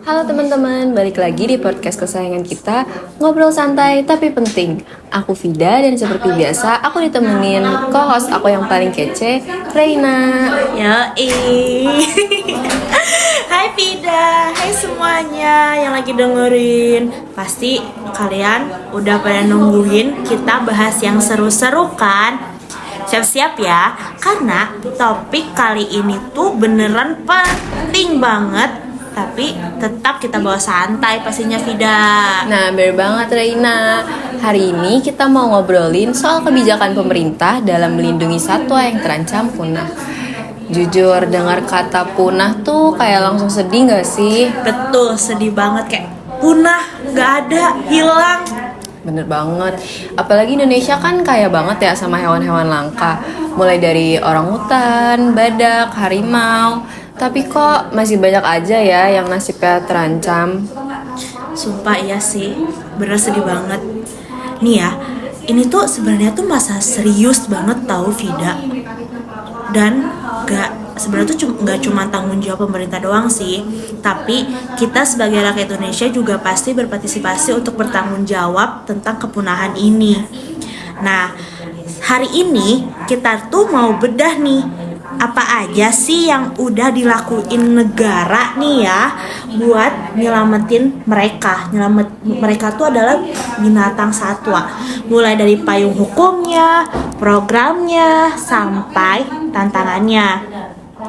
Halo teman-teman, balik lagi di podcast kesayangan kita, ngobrol santai tapi penting. Aku Vida dan seperti biasa aku ditemenin co-host aku yang paling kece, Reina. Yoi. Hai Vida, hai semuanya yang lagi dengerin. Pasti kalian udah pada nungguin kita bahas yang seru-seru kan? Siap-siap ya, karena topik kali ini tuh beneran penting banget. Tapi tetap kita bawa santai pastinya Vida. Nah, bener banget Reina. Hari ini kita mau ngobrolin soal kebijakan pemerintah dalam melindungi satwa yang terancam punah. Jujur, dengar kata punah tuh kayak langsung sedih gak sih? Betul, sedih banget kayak punah, gak ada, hilang. Bener banget. Apalagi Indonesia kan kaya banget ya sama hewan-hewan langka. Mulai dari orangutan, badak, harimau. Tapi kok masih banyak aja ya yang nasibnya terancam. Sumpah iya sih, bener sedih banget. Nih ya, ini tuh sebenarnya tuh masa serius banget tahu Vida. Dan sebenarnya tuh nggak cuma tanggung jawab pemerintah doang sih, tapi kita sebagai rakyat Indonesia juga pasti berpartisipasi untuk bertanggung jawab tentang kepunahan ini. Nah, hari ini kita tuh mau bedah nih apa aja sih yang udah dilakuin negara nih ya buat nyelamatin mereka tuh adalah binatang satwa, mulai dari payung hukumnya, programnya, sampai tantangannya,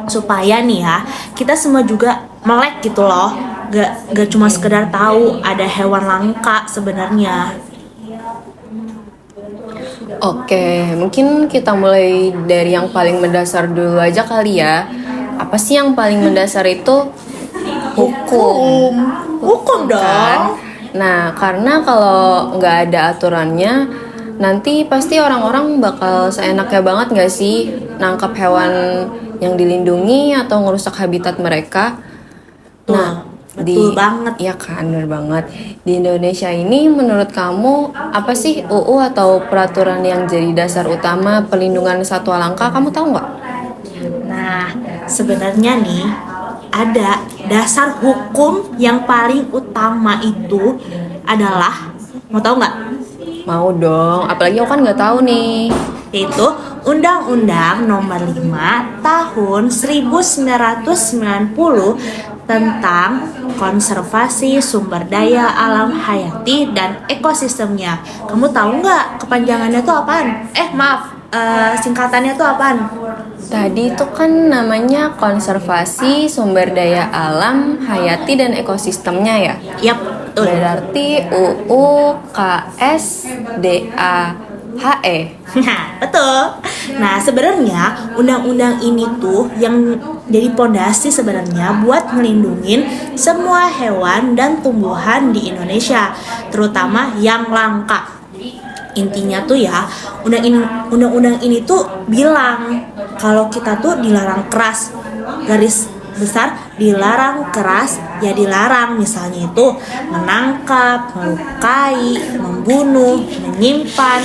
supaya nih ya kita semua juga melek gitu loh, gak cuma sekedar tahu ada hewan langka sebenarnya. Oke, mungkin kita mulai dari yang paling mendasar dulu aja kali ya. Apa sih yang paling mendasar itu? Hukum dong. Kan? Nah, karena kalau nggak ada aturannya, nanti pasti orang-orang bakal seenaknya banget nggak sih nangkap hewan yang dilindungi atau ngerusak habitat mereka. Betul banget. Iya kan, bener banget. Di Indonesia ini menurut kamu apa sih UU atau peraturan yang jadi dasar utama pelindungan satwa langka? Kamu tahu nggak? Nah, sebenarnya nih ada dasar hukum yang paling utama itu adalah, mau tahu nggak? Mau dong, apalagi aku kan nggak tahu nih. Yaitu Undang-Undang Nomor 5 Tahun 1990 tentang konservasi sumber daya alam hayati dan ekosistemnya. Kamu tahu nggak kepanjangannya tuh apaan? Singkatannya tuh apaan? Tadi itu kan namanya konservasi sumber daya alam hayati dan ekosistemnya ya. Yap, betul. Berarti UU KSDAHE. Nah, betul. Nah, sebenarnya undang-undang ini tuh yang jadi pondasi sebenarnya buat ngelindungin semua hewan dan tumbuhan di Indonesia, terutama yang langka. Intinya tuh ya, undang-undang ini tuh bilang kalau kita tuh dilarang keras, garis besar dilarang keras, ya dilarang misalnya itu menangkap, melukai, membunuh, menyimpan,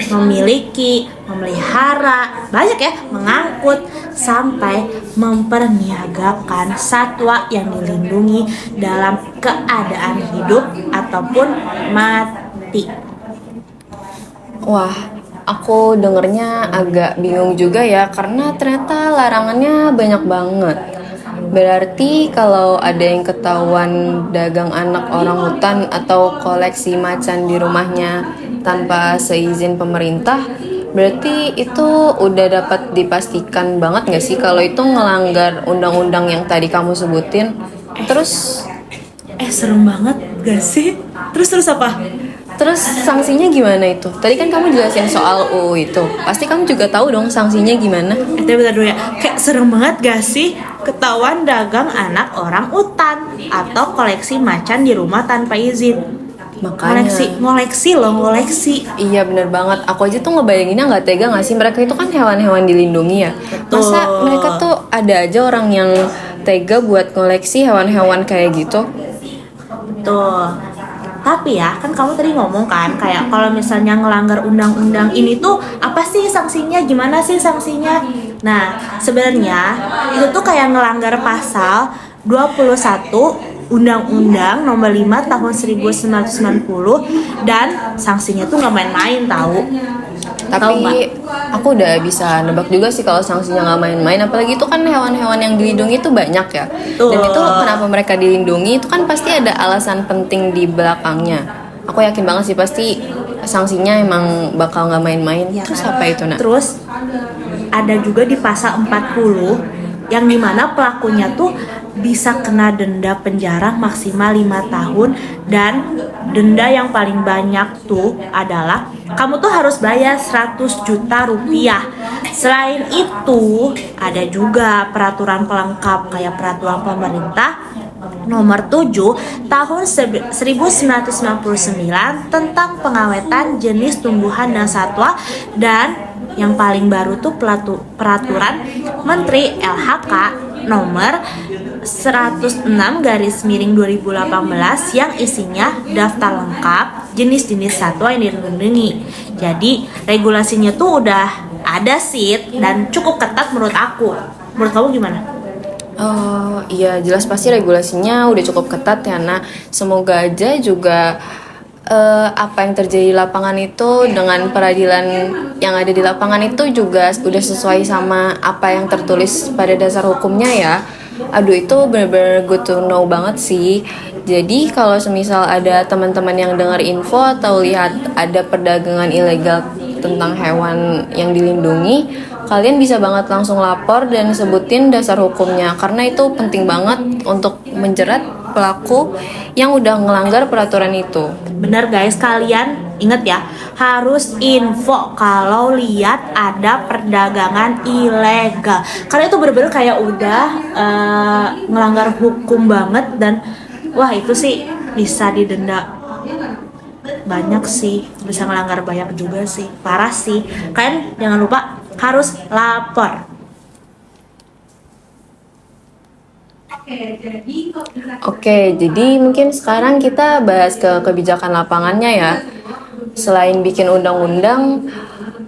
memiliki, memelihara, banyak ya, mengangkut sampai memperniagakan satwa yang dilindungi dalam keadaan hidup ataupun mati. Wah, aku dengernya agak bingung juga ya karena ternyata larangannya banyak banget. Berarti kalau ada yang ketahuan dagang anak orangutan atau koleksi macan di rumahnya tanpa seizin pemerintah, berarti itu udah dapat dipastikan banget gak sih kalau itu ngelanggar undang-undang yang tadi kamu sebutin? Terus Serem banget gak sih? Terus apa? Terus sanksinya gimana itu? Tadi kan kamu jelasin soal UU itu. Pasti kamu juga tahu dong sanksinya gimana? Tapi bentar dulu ya, kayak serem banget gak sih ketahuan dagang anak orang utan atau koleksi macan di rumah tanpa izin? Makanya Ngoleksi. Iya bener banget. Aku aja tuh ngebayanginnya nggak tega nggak sih, mereka itu kan hewan-hewan dilindungi ya. Betul. Masa mereka tuh ada aja orang yang tega buat koleksi hewan-hewan kayak gitu? Betul. Tapi ya, kan kamu tadi ngomong kan kayak kalau misalnya ngelanggar undang-undang ini tuh apa sih sanksinya? Gimana sih sanksinya? Nah, sebenarnya itu tuh kayak ngelanggar pasal 21 Undang-Undang Nomor 5 Tahun 1990 dan sanksinya tuh nggak main-main tahu. Tahu nggak? Tapi aku udah bisa nebak juga sih kalau sanksinya nggak main-main. Apalagi itu kan hewan-hewan yang dilindungi itu banyak ya. Dan itu kenapa mereka dilindungi itu kan pasti ada alasan penting di belakangnya. Aku yakin banget sih pasti sanksinya emang bakal nggak main-main. Ya, Terus kan? apa itu, Nak? Terus ada juga di pasal 40 yang dimana pelakunya tuh bisa kena denda penjara maksimal 5 tahun dan denda yang paling banyak tuh adalah kamu tuh harus bayar 100 juta rupiah. Selain itu ada juga peraturan pelengkap kayak peraturan pemerintah Nomor 7 Tahun 1999 tentang pengawetan jenis tumbuhan dan satwa, dan yang paling baru tuh peraturan Menteri LHK nomor 106/2018 yang isinya daftar lengkap jenis-jenis satwa yang dilindungi. Jadi regulasinya tuh udah ada sih dan cukup ketat menurut aku. Menurut kamu gimana? Oh iya, jelas pasti regulasinya udah cukup ketat ya. Nah, semoga aja juga apa yang terjadi di lapangan itu dengan peradilan yang ada di lapangan itu juga udah sesuai sama apa yang tertulis pada dasar hukumnya ya. Aduh, itu bener-bener good to know banget sih. Jadi kalau semisal ada teman-teman yang dengar info atau lihat ada perdagangan ilegal tentang hewan yang dilindungi, kalian bisa banget langsung lapor dan sebutin dasar hukumnya, karena itu penting banget untuk menjerat pelaku yang udah ngelanggar peraturan itu. Bener guys, kalian inget ya, harus info kalau lihat ada perdagangan ilegal, karena itu bener-bener kayak udah ngelanggar hukum banget. Dan wah, itu sih bisa didenda banyak sih, bisa ngelanggar banyak juga sih, parah sih. Kalian jangan lupa harus lapor. Oke, jadi mungkin sekarang kita bahas ke kebijakan lapangannya ya. Selain bikin undang-undang,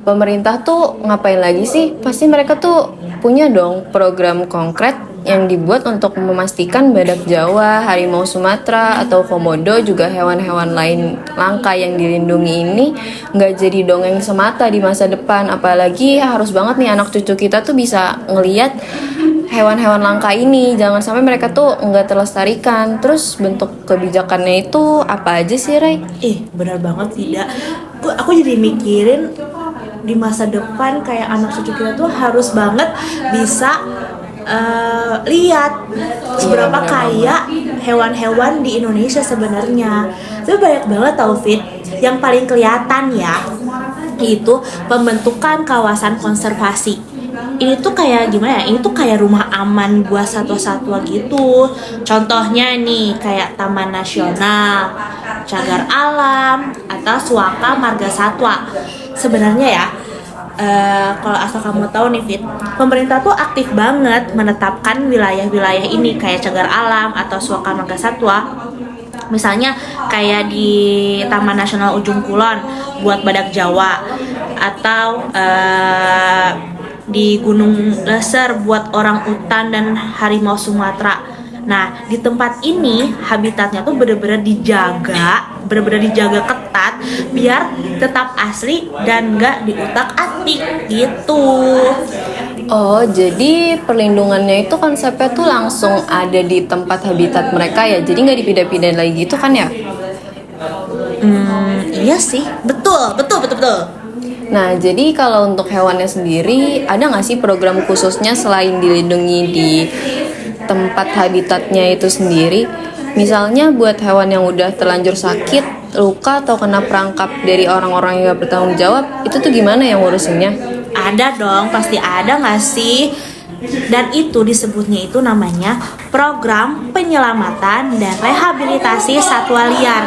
pemerintah tuh ngapain lagi sih? Pasti mereka tuh punya dong program konkret yang dibuat untuk memastikan badak Jawa, harimau Sumatera, atau komodo juga hewan-hewan lain langka yang dilindungi ini nggak jadi dongeng semata di masa depan. Apalagi harus banget nih anak cucu kita tuh bisa ngeliat hewan-hewan langka ini, jangan sampai mereka tuh nggak terlestarikan. Terus bentuk kebijakannya itu apa aja sih, Ray? Benar banget tidak. Aku jadi mikirin di masa depan kayak anak cucu kita tuh harus banget bisa lihat seberapa kaya hewan-hewan di Indonesia sebenarnya. Itu banyak banget tau Fit. Yang paling kelihatan ya itu pembentukan kawasan konservasi. Ini tuh kayak gimana ya? Ini tuh kayak rumah aman buat satwa-satwa gitu. Contohnya nih kayak Taman Nasional, Cagar Alam, atau Suaka Marga Satwa. Sebenarnya ya, kalau asal kamu tahu nih Fit, pemerintah tuh aktif banget menetapkan wilayah-wilayah ini kayak Cagar Alam atau Suaka Marga Satwa. Misalnya kayak di Taman Nasional Ujung Kulon buat badak Jawa, atau di Gunung Leser buat orang utan dan harimau Sumatera. Nah, di tempat ini habitatnya tuh bener-bener dijaga ketat biar tetap asli dan nggak diutak-atik gitu. Oh, jadi perlindungannya itu konsepnya tuh langsung ada di tempat habitat mereka ya, jadi nggak dipindah-pindahin lagi gitu kan ya? Iya sih, betul. Nah, jadi kalau untuk hewannya sendiri, ada nggak sih program khususnya selain dilindungi di tempat habitatnya itu sendiri? Misalnya buat hewan yang udah terlanjur sakit, luka, atau kena perangkap dari orang-orang yang gak bertanggung jawab, itu tuh gimana yang ngurusinnya? Ada dong, pasti ada nggak sih? Dan itu disebutnya itu namanya Program Penyelamatan dan Rehabilitasi Satwa Liar.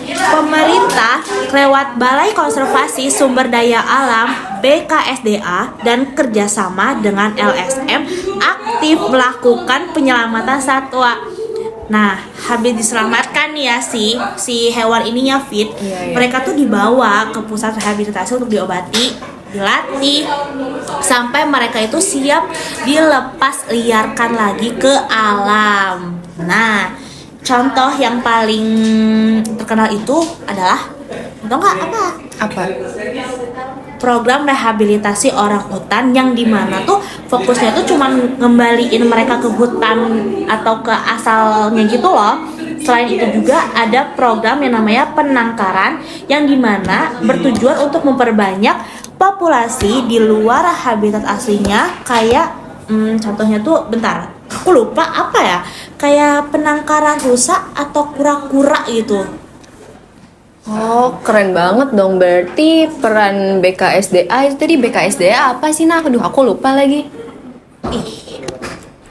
Pemerintah lewat Balai Konservasi Sumber Daya Alam BKSDA dan kerjasama dengan LSM aktif melakukan penyelamatan satwa. Nah, habis diselamatkan ya si hewan ininya Fit, mereka tuh dibawa ke pusat rehabilitasi untuk diobati, dilatih, sampai mereka itu siap dilepas liarkan lagi ke alam. Nah, contoh yang paling terkenal itu adalah, tau nggak apa? Apa? Program rehabilitasi orang hutan yang dimana tuh fokusnya tuh cuma ngembaliin mereka ke hutan atau ke asalnya gitu loh. Selain itu juga ada program yang namanya penangkaran yang dimana bertujuan untuk memperbanyak populasi di luar habitat aslinya, kayak contohnya tuh bentar, aku lupa apa ya, kayak penangkaran rusa atau kura-kura gitu. Oh, keren banget dong. Berarti peran BKSDA itu tadi, BKSDA apa sih? Nah, aduh, aku lupa lagi. Ih,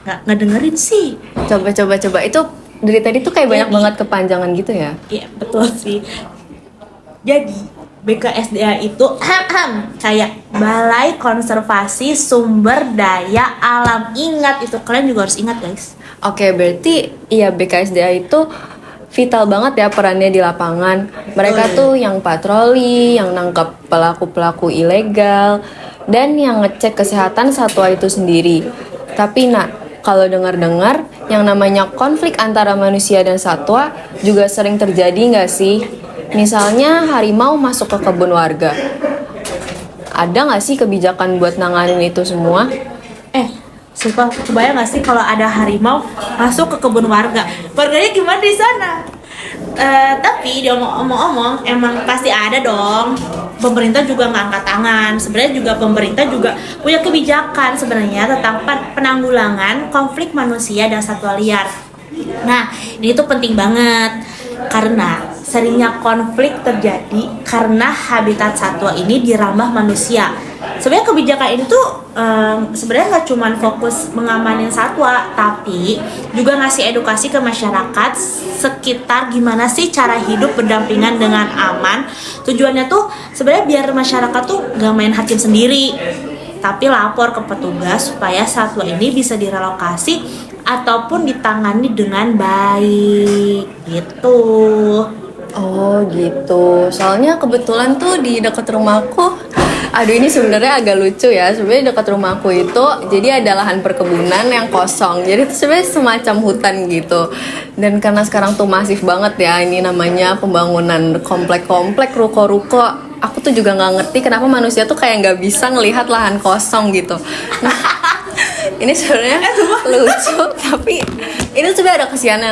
nggak dengerin sih. Coba. Itu dari tadi tuh kayak banyak banget kepanjangan gitu ya. Iya, betul sih. Jadi BKSDA itu kayak Balai Konservasi Sumber Daya Alam. Ingat itu, kalian juga harus ingat guys. Oke, berarti iya BKSDA itu vital banget ya perannya di lapangan. Mereka tuh yang patroli, yang nangkap pelaku-pelaku ilegal, dan yang ngecek kesehatan satwa itu sendiri. Tapi kalau dengar-dengar yang namanya konflik antara manusia dan satwa juga sering terjadi nggak sih? Misalnya harimau masuk ke kebun warga. Ada nggak sih kebijakan buat nanganin itu semua? Sumpah, kebayang gak sih kalau ada harimau masuk ke kebun warga? Warganya gimana di sana? Tapi dia omong-omong emang pasti ada dong. Pemerintah juga nggak angkat tangan. Sebenarnya juga pemerintah juga punya kebijakan sebenarnya tentang penanggulangan konflik manusia dan satwa liar. Nah, ini tuh penting banget karena seringnya konflik terjadi karena habitat satwa ini dirambah manusia. Sebenarnya kebijakan ini tuh sebenarnya nggak cuma fokus mengamanin satwa, tapi juga ngasih edukasi ke masyarakat sekitar gimana sih cara hidup berdampingan dengan aman. Tujuannya tuh sebenarnya biar masyarakat tuh nggak main hakim sendiri, tapi lapor ke petugas supaya satwa ini bisa direlokasi ataupun ditangani dengan baik gitu. Oh gitu. Soalnya kebetulan tuh di dekat rumahku, aduh ini sebenarnya agak lucu ya. Sebenarnya dekat rumahku itu jadi ada lahan perkebunan yang kosong. Jadi itu sebenarnya semacam hutan gitu. Dan karena sekarang tuh masif banget ya, ini namanya pembangunan komplek-komplek, ruko-ruko. Aku tuh juga nggak ngerti kenapa manusia tuh kayak nggak bisa ngelihat lahan kosong gitu. Nah, ini sebenarnya lucu, tapi ini sebenarnya ada kesiannya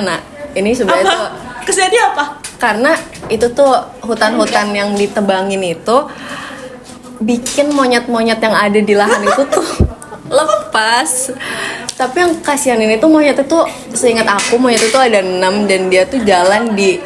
Ini sebenarnya tuh Kesiannya apa? karena itu tuh hutan-hutan yang ditebangin itu bikin monyet-monyet yang ada di lahan itu tuh lepas. Tapi yang kasihan ini tuh monyet itu, seingat aku monyet itu ada 6 dan dia tuh jalan di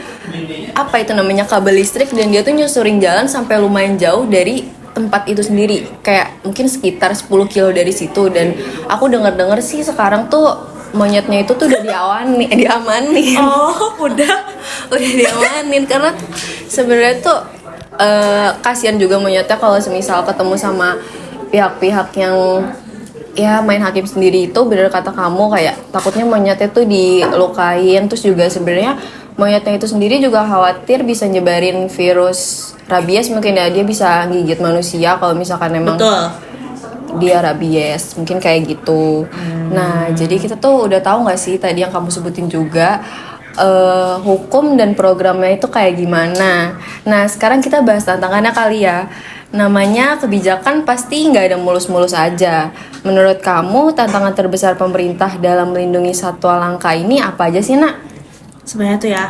apa itu namanya kabel listrik, dan dia tuh nyusurin jalan sampai lumayan jauh dari tempat itu sendiri, kayak mungkin sekitar 10 kilo dari situ. Dan aku dengar-dengar sih sekarang tuh monyetnya itu tuh udah diamanin. Oh, udah Diamanin karena sebenarnya tuh kasihan juga monyetnya kalau semisal ketemu sama pihak-pihak yang ya main hakim sendiri. Itu bener kata kamu, kayak takutnya monyetnya tuh dilukain. Terus juga sebenarnya monyetnya itu sendiri juga khawatir bisa nyebarin virus rabies, mungkin ya, dia bisa gigit manusia kalau misalkan emang dia rabies, mungkin kayak gitu. Nah, jadi kita tuh udah tahu nggak sih tadi yang kamu sebutin juga hukum dan programnya itu kayak gimana. Nah, sekarang kita bahas tantangannya kali ya. Namanya kebijakan pasti nggak ada mulus-mulus aja. Menurut kamu tantangan terbesar pemerintah dalam melindungi satwa langka ini apa aja sih, Nak? Sebenarnya tuh ya,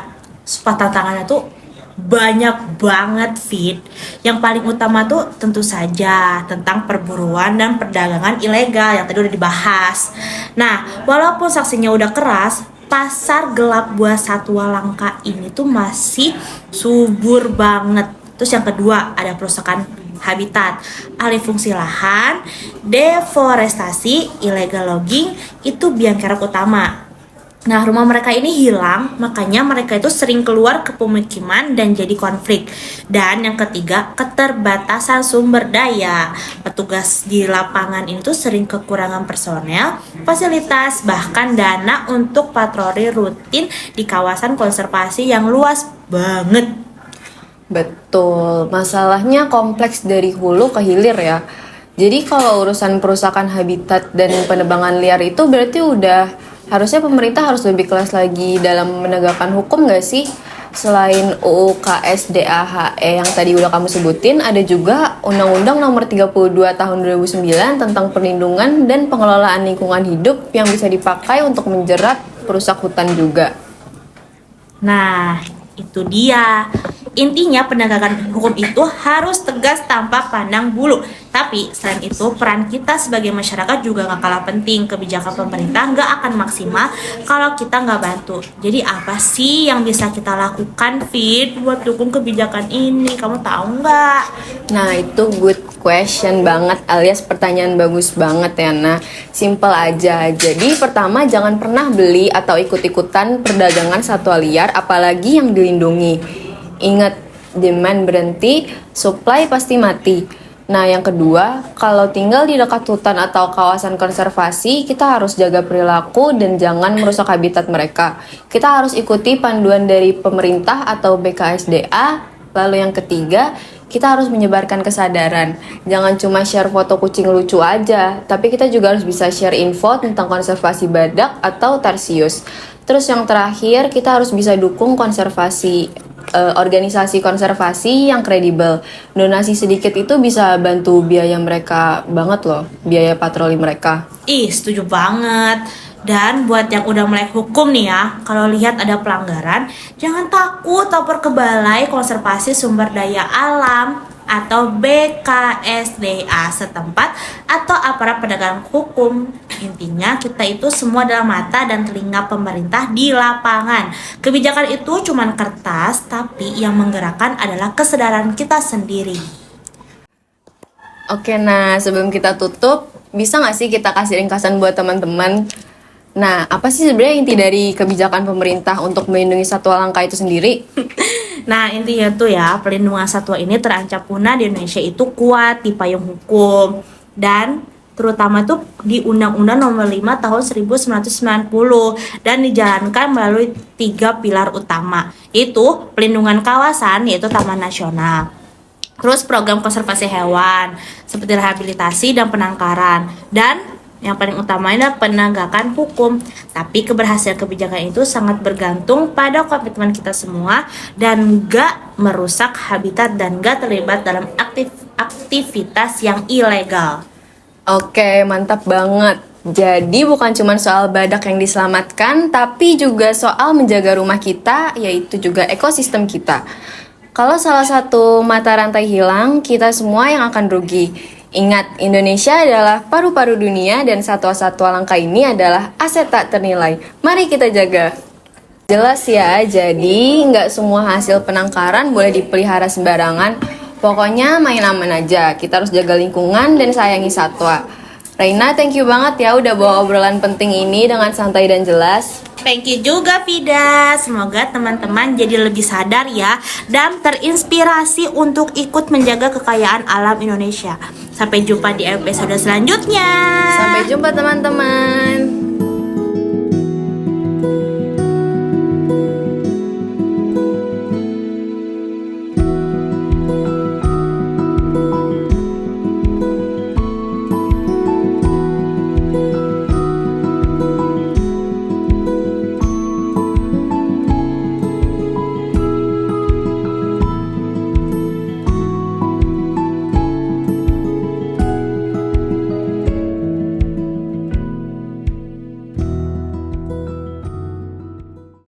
tantangannya tuh banyak banget, Fit. Yang paling utama tuh tentu saja tentang perburuan dan perdagangan ilegal yang tadi udah dibahas. Nah, walaupun sanksinya udah keras, pasar gelap buah satwa langka ini tuh masih subur banget. Terus yang kedua ada perusakan habitat, alih fungsi lahan, deforestasi, illegal logging, itu biang kerok utama. Nah, rumah mereka ini hilang, makanya mereka itu sering keluar ke pemukiman dan jadi konflik. Dan yang ketiga, keterbatasan sumber daya. Petugas di lapangan ini tuh sering kekurangan personel, fasilitas, bahkan dana untuk patroli rutin di kawasan konservasi yang luas banget. Betul, masalahnya kompleks dari hulu ke hilir ya. Jadi kalau urusan perusakan habitat dan penebangan liar itu berarti udah Harusnya pemerintah harus lebih keras lagi dalam menegakkan hukum nggak sih? Selain UU KSDAHE yang tadi udah kamu sebutin, ada juga Undang-Undang Nomor 32 Tahun 2009 tentang perlindungan dan pengelolaan lingkungan hidup yang bisa dipakai untuk menjerat perusak hutan juga. Nah, itu dia. Intinya penegakan hukum itu harus tegas tanpa pandang bulu. Tapi selain itu peran kita sebagai masyarakat juga gak kalah penting. Kebijakan pemerintah gak akan maksimal kalau kita gak bantu. Jadi apa sih yang bisa kita lakukan, Fit, buat dukung kebijakan ini? Kamu tahu nggak? Nah, itu good question banget, alias pertanyaan bagus banget ya. Nah, simple aja. Jadi pertama, jangan pernah beli atau ikut-ikutan perdagangan satwa liar, apalagi yang dilindungi. Ingat, demand berhenti, supply pasti mati. Nah, yang kedua, kalau tinggal di dekat hutan atau kawasan konservasi, kita harus jaga perilaku dan jangan merusak habitat mereka. Kita harus ikuti panduan dari pemerintah atau BKSDA. Lalu yang ketiga, kita harus menyebarkan kesadaran. Jangan cuma share foto kucing lucu aja, tapi kita juga harus bisa share info tentang konservasi badak atau tarsius. Terus yang terakhir, kita harus bisa dukung organisasi konservasi yang kredibel. Donasi sedikit itu bisa bantu biaya mereka banget loh, biaya patroli mereka. Ih, setuju banget. Dan buat yang udah melek hukum nih ya, kalau lihat ada pelanggaran, jangan takut lapor ke Balai Konservasi Sumber Daya Alam atau BKSDA setempat atau aparat penegak hukum. Intinya kita itu semua adalah mata dan telinga pemerintah di lapangan. Kebijakan itu cuma kertas, tapi yang menggerakkan adalah kesadaran kita sendiri. Oke, nah sebelum kita tutup, bisa nggak sih kita kasih ringkasan buat teman-teman? Nah, apa sih sebenarnya inti dari kebijakan pemerintah untuk melindungi satwa langka itu sendiri? Nah, intinya tuh ya, perlindungan satwa ini terancam punah di Indonesia itu kuat di payung hukum. Dan terutama tuh di Undang-Undang Nomor 5 Tahun 1990 dan dijalankan melalui 3 pilar utama. Itu pelindungan kawasan, yaitu Taman Nasional. Terus program konservasi hewan, seperti rehabilitasi dan penangkaran. Dan yang paling utama adalah penegakan hukum. Tapi keberhasilan kebijakan itu sangat bergantung pada komitmen kita semua dan gak merusak habitat dan gak terlibat dalam aktivitas yang ilegal. Oke, mantap banget. Jadi bukan cuma soal badak yang diselamatkan, tapi juga soal menjaga rumah kita, yaitu juga ekosistem kita. Kalau salah satu mata rantai hilang, kita semua yang akan rugi. Ingat, Indonesia adalah paru-paru dunia dan satwa-satwa langka ini adalah aset tak ternilai. Mari kita jaga. Jelas ya, jadi nggak semua hasil penangkaran boleh dipelihara sembarangan. Pokoknya main aman aja, kita harus jaga lingkungan dan sayangi satwa. Reina, thank you banget ya udah bawa obrolan penting ini dengan santai dan jelas. Thank you juga Vida. Semoga teman-teman jadi lebih sadar ya dan terinspirasi untuk ikut menjaga kekayaan alam Indonesia. Sampai jumpa di episode selanjutnya. Sampai jumpa teman-teman.